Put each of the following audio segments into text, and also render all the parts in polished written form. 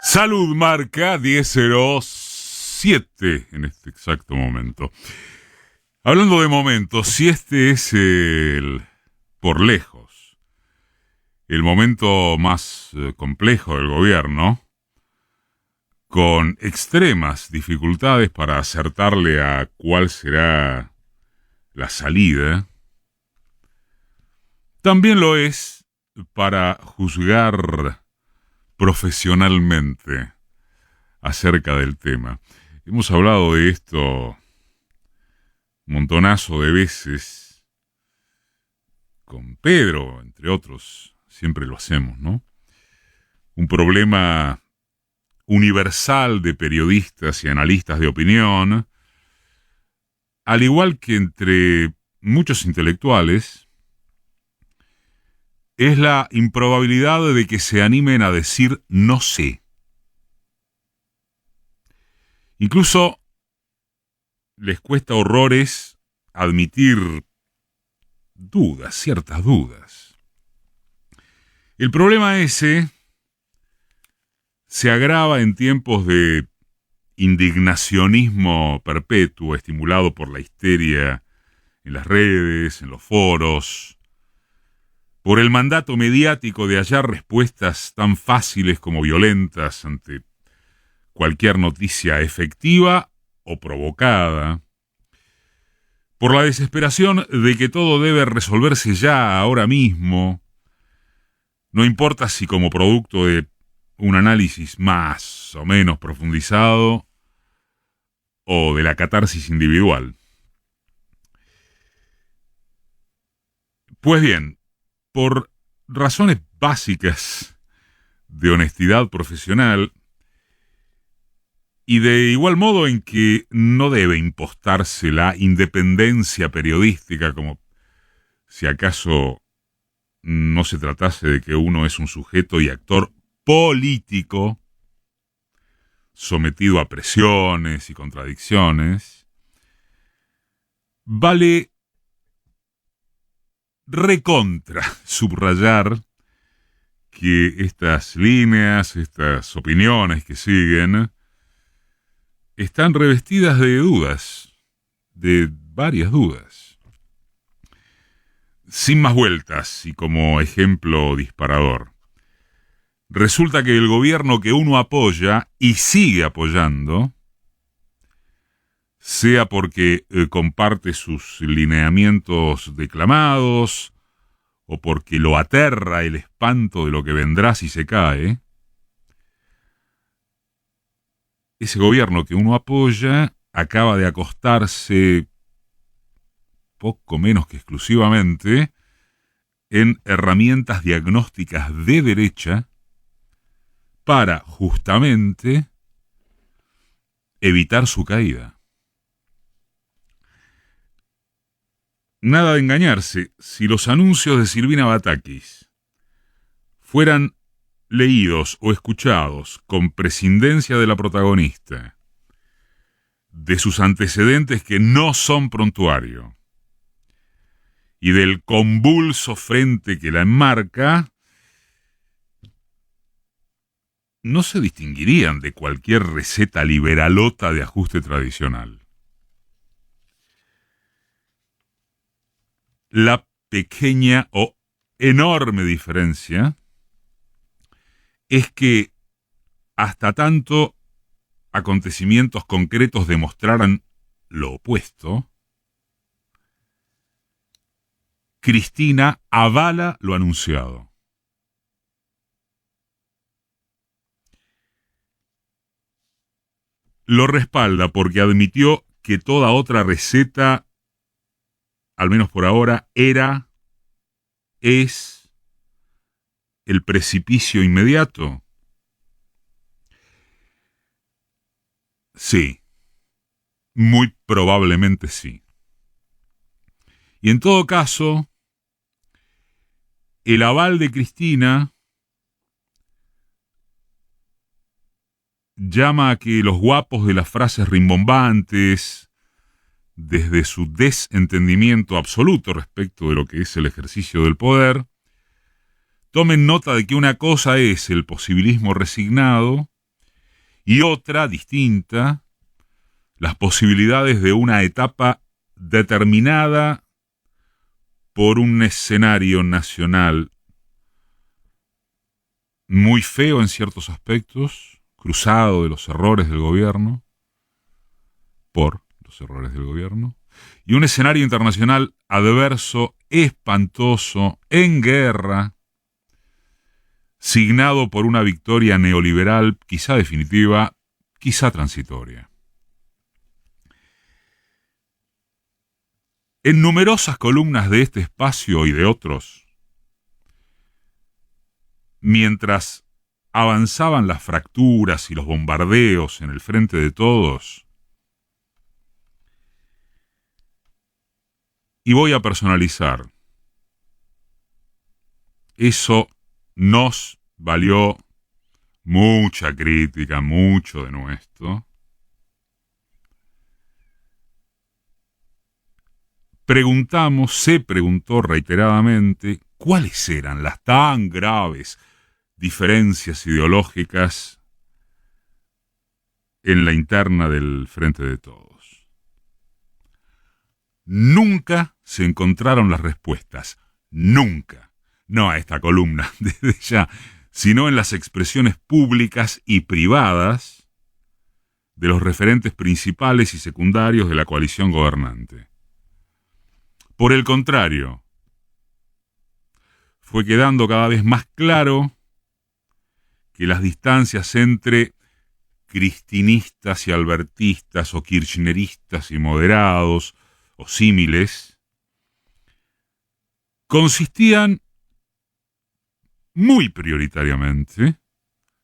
Salud marca 10:07 en este exacto momento. Hablando de momentos, si este es por lejos, el momento más complejo del gobierno, con extremas dificultades para acertarle a cuál será la salida, también lo es para juzgar profesionalmente acerca del tema. Hemos hablado de esto montonazo de veces con Pedro, entre otros, siempre lo hacemos, ¿no? Un problema universal de periodistas y analistas de opinión, al igual que entre muchos intelectuales, es la improbabilidad de que se animen a decir no sé. Incluso les cuesta horrores admitir dudas, ciertas dudas. El problema ese se agrava en tiempos de indignacionismo perpetuo estimulado por la histeria en las redes, en los foros, por el mandato mediático de hallar respuestas tan fáciles como violentas ante cualquier noticia efectiva o provocada, por la desesperación de que todo debe resolverse ya, ahora mismo, no importa si como producto de un análisis más o menos profundizado o de la catarsis individual. Pues bien, por razones básicas de honestidad profesional y de igual modo en que no debe impostarse la independencia periodística como si acaso no se tratase de que uno es un sujeto y actor político sometido a presiones y contradicciones, vale recontra subrayar que estas líneas, estas opiniones que siguen, están revestidas de dudas, de varias dudas. Sin más vueltas y como ejemplo disparador, resulta que el gobierno que uno apoya y sigue apoyando, sea porque comparte sus lineamientos declamados o porque lo aterra el espanto de lo que vendrá si se cae, ese gobierno que uno apoya acaba de acostarse poco menos que exclusivamente en herramientas diagnósticas de derecha para justamente evitar su caída. Nada de engañarse, si los anuncios de Silvina Batakis fueran leídos o escuchados con prescindencia de la protagonista, de sus antecedentes que no son prontuario y del convulso frente que la enmarca, no se distinguirían de cualquier receta liberalota de ajuste tradicional. La pequeña o enorme diferencia es que hasta tanto acontecimientos concretos demostraran lo opuesto, Cristina avala lo anunciado. Lo respalda porque admitió que toda otra receta, al menos por ahora, es el precipicio inmediato. Sí, muy probablemente sí. Y en todo caso, el aval de Cristina llama a que los guapos de las frases rimbombantes, desde su desentendimiento absoluto respecto de lo que es el ejercicio del poder, tomen nota de que una cosa es el posibilismo resignado y otra distinta, las posibilidades de una etapa determinada por un escenario nacional muy feo en ciertos aspectos, cruzado de los errores del gobierno, por los errores del gobierno, y un escenario internacional adverso, espantoso, en guerra, signado por una victoria neoliberal, quizá definitiva, quizá transitoria. En numerosas columnas de este espacio y de otros, mientras avanzaban las fracturas y los bombardeos en el frente de todos, y voy a personalizar, eso nos valió mucha crítica, mucho denuesto. Se preguntó reiteradamente cuáles eran las tan graves diferencias ideológicas en la interna del Frente de Todos. Nunca se encontraron las respuestas, nunca, no a esta columna desde ya, sino en las expresiones públicas y privadas de los referentes principales y secundarios de la coalición gobernante. Por el contrario, fue quedando cada vez más claro que las distancias entre cristinistas y albertistas o kirchneristas y moderados o símiles consistían muy prioritariamente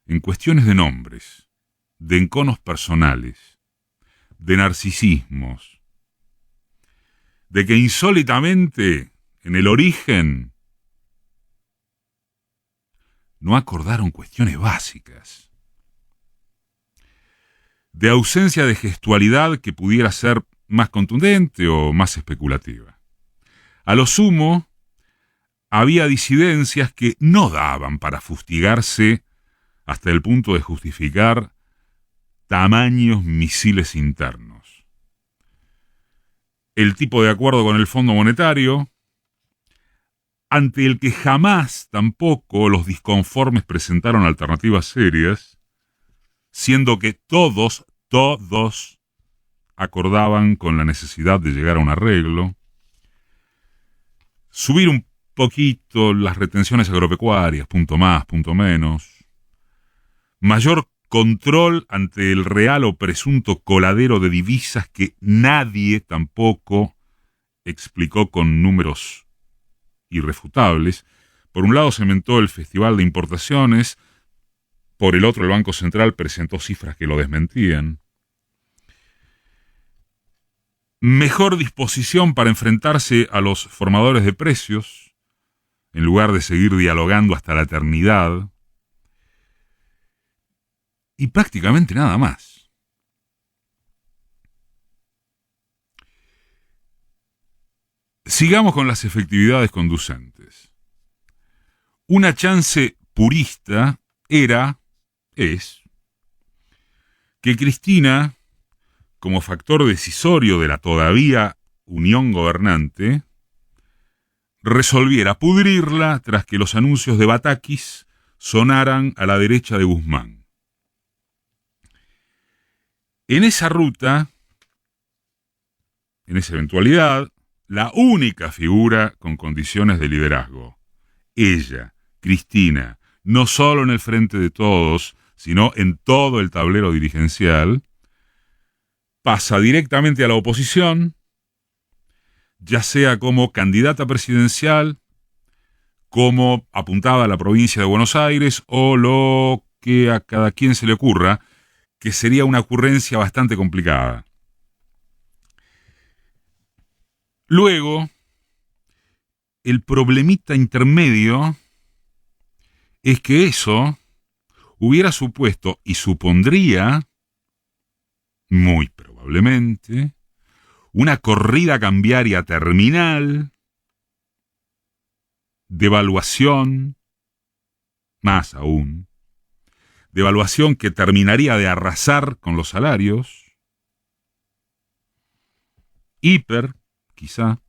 en cuestiones de nombres, de enconos personales, de narcisismos, de que insólitamente en el origen no acordaron cuestiones básicas, de ausencia de gestualidad que pudiera ser más contundente o más especulativa. A lo sumo, había disidencias que no daban para fustigarse hasta el punto de justificar tamaños misiles internos. El tipo de acuerdo con el Fondo Monetario, ante el que jamás tampoco los disconformes presentaron alternativas serias, siendo que todos acordaban con la necesidad de llegar a un arreglo, subir un poquito las retenciones agropecuarias, punto más, punto menos, mayor control ante el real o presunto coladero de divisas que nadie tampoco explicó con números irrefutables. Por un lado se inventó el Festival de Importaciones, por el otro el Banco Central presentó cifras que lo desmentían. Mejor disposición para enfrentarse a los formadores de precios, en lugar de seguir dialogando hasta la eternidad. Y prácticamente nada más. Sigamos con las efectividades conducentes. Una chance purista es, que Cristina, como factor decisorio de la todavía unión gobernante, resolviera pudrirla tras que los anuncios de Batakis sonaran a la derecha de Guzmán. En esa ruta, en esa eventualidad, la única figura con condiciones de liderazgo, ella, Cristina, no solo en el Frente de Todos, sino en todo el tablero dirigencial, pasa directamente a la oposición, ya sea como candidata presidencial, como apuntada a la provincia de Buenos Aires, o lo que a cada quien se le ocurra, que sería una ocurrencia bastante complicada. Luego, el problemita intermedio es que eso hubiera supuesto y supondría, muy probablemente, una corrida cambiaria terminal, devaluación, más aún, devaluación que terminaría de arrasar con los salarios, hiper, quizá,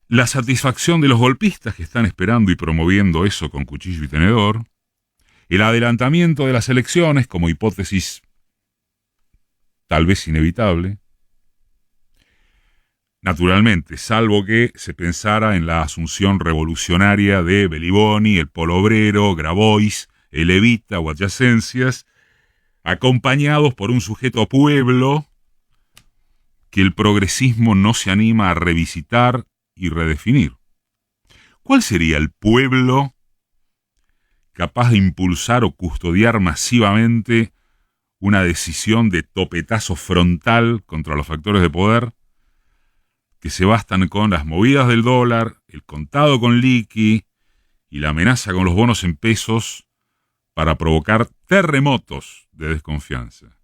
la satisfacción de los golpistas que están esperando y promoviendo eso con cuchillo y tenedor, el adelantamiento de las elecciones como hipótesis tal vez inevitable, naturalmente, salvo que se pensara en la asunción revolucionaria de Beliboni, el Polo Obrero, Grabois, el Evita o adyacencias, acompañados por un sujeto pueblo que el progresismo no se anima a revisitar y redefinir. ¿Cuál sería el pueblo capaz de impulsar o custodiar masivamente una decisión de topetazo frontal contra los factores de poder que se bastan con las movidas del dólar, el contado con liqui y la amenaza con los bonos en pesos para provocar terremotos de desconfianza?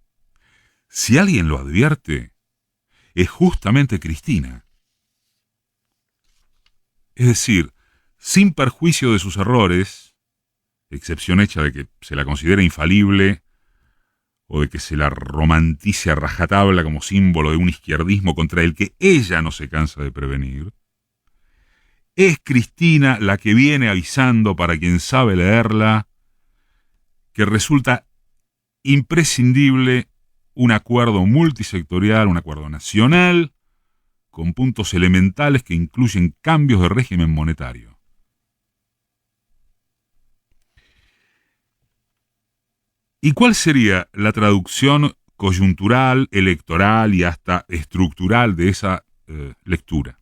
Si alguien lo advierte, es justamente Cristina. Es decir, sin perjuicio de sus errores, excepción hecha de que se la considera infalible o de que se la romantice a rajatabla como símbolo de un izquierdismo contra el que ella no se cansa de prevenir, es Cristina la que viene avisando para quien sabe leerla que resulta imprescindible un acuerdo multisectorial, un acuerdo nacional, con puntos elementales que incluyen cambios de régimen monetario. ¿Y cuál sería la traducción coyuntural, electoral y hasta estructural de esa lectura?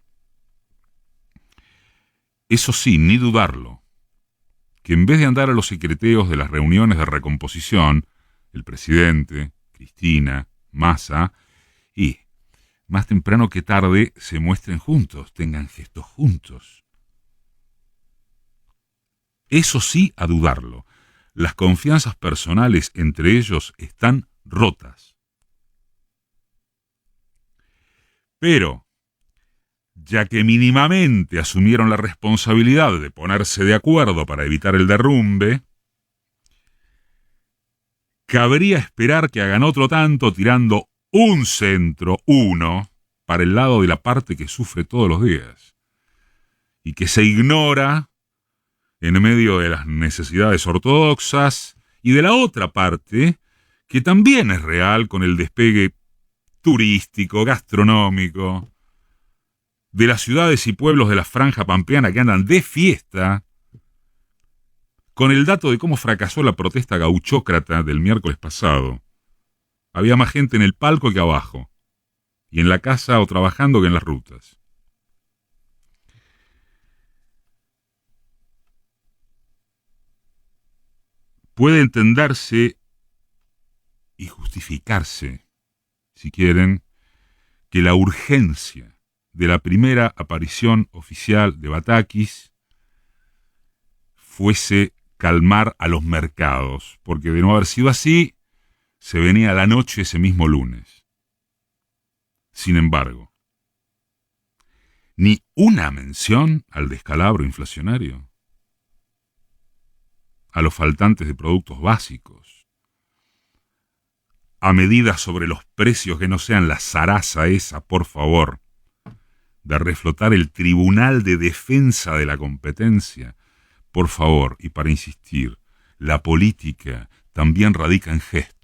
Eso sí, ni dudarlo, que en vez de andar a los secreteos de las reuniones de recomposición, el presidente, Cristina, Massa, y más temprano que tarde se muestren juntos, tengan gestos juntos. Eso sí, a dudarlo. Las confianzas personales entre ellos están rotas. Pero, ya que mínimamente asumieron la responsabilidad de ponerse de acuerdo para evitar el derrumbe, cabría esperar que hagan otro tanto tirando un centro, uno, para el lado de la parte que sufre todos los días y que se ignora en medio de las necesidades ortodoxas y de la otra parte que también es real con el despegue turístico, gastronómico, de las ciudades y pueblos de la franja pampeana que andan de fiesta, con el dato de cómo fracasó la protesta gauchócrata del miércoles pasado. Había más gente en el palco que abajo, y en la casa o trabajando que en las rutas. Puede entenderse y justificarse, si quieren, que la urgencia de la primera aparición oficial de Batakis fuese calmar a los mercados, porque de no haber sido así, se venía la noche ese mismo lunes. Sin embargo, ni una mención al descalabro inflacionario, a los faltantes de productos básicos, a medidas sobre los precios que no sean la zaraza esa, por favor, de reflotar el Tribunal de Defensa de la Competencia. Por favor, y para insistir, la política también radica en gestos.